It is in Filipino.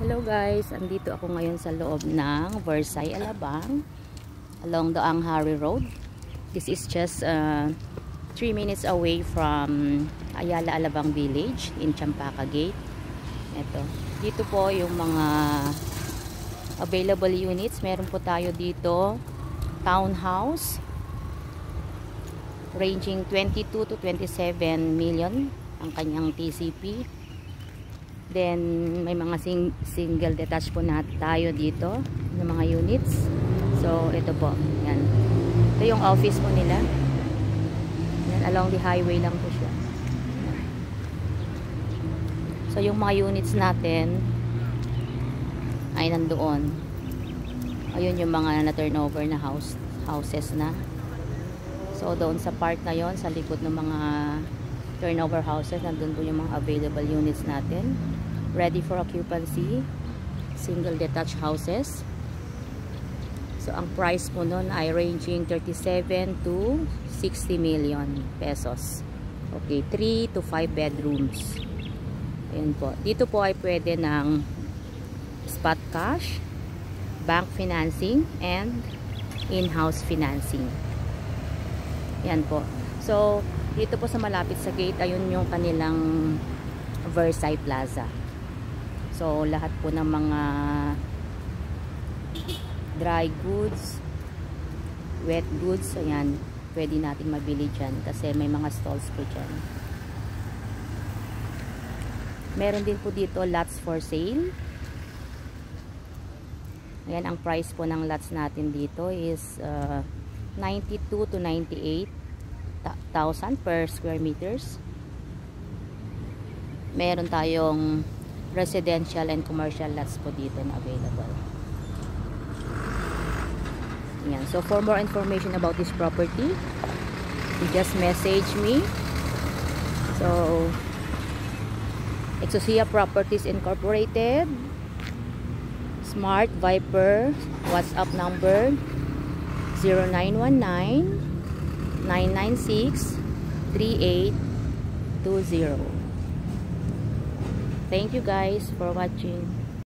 Hello guys, andito ako ngayon sa loob ng Versailles, Alabang, along the Anghari Road. This is just 3 minutes away from Ayala Alabang Village in Champaka Gate. Ito, dito po yung mga available units. Meron po tayo dito townhouse ranging 22 to 27 million ang kanyang TCP. Then may mga single detached po tayo dito ng mga units. So ito po, yan. Ito yung office po nila. Yan, along the highway lang po siya. Yan. So yung mga units natin ay nandoon. Ayun yung mga na-turnover na houses na. So doon sa part na yon, sa likod ng mga turnover houses, nandun po yung mga available units natin. Ready for occupancy, single detached houses. So ang price po nun ay ranging 37 to 60 million pesos. Okay, 3 to 5 bedrooms. Ayun po. Dito po ay pwede ng spot cash, bank financing, and in-house financing. Yan po. So dito po sa malapit sa gate, ayun yung kanilang Versailles Plaza. So lahat po ng mga dry goods, wet goods, ayan, pwede natin mabili dyan kasi may mga stalls po dyan. Meron din po dito lots for sale. Ayan, ang price po ng lots natin dito is 92 to 98,000 per square meters. Meron tayong residential and commercial lots po dito na available. Yan. So for more information about this property, you just message me. So Exosia Properties Incorporated, Smart Viper, WhatsApp number 0919-996-3820. Thank you guys for watching.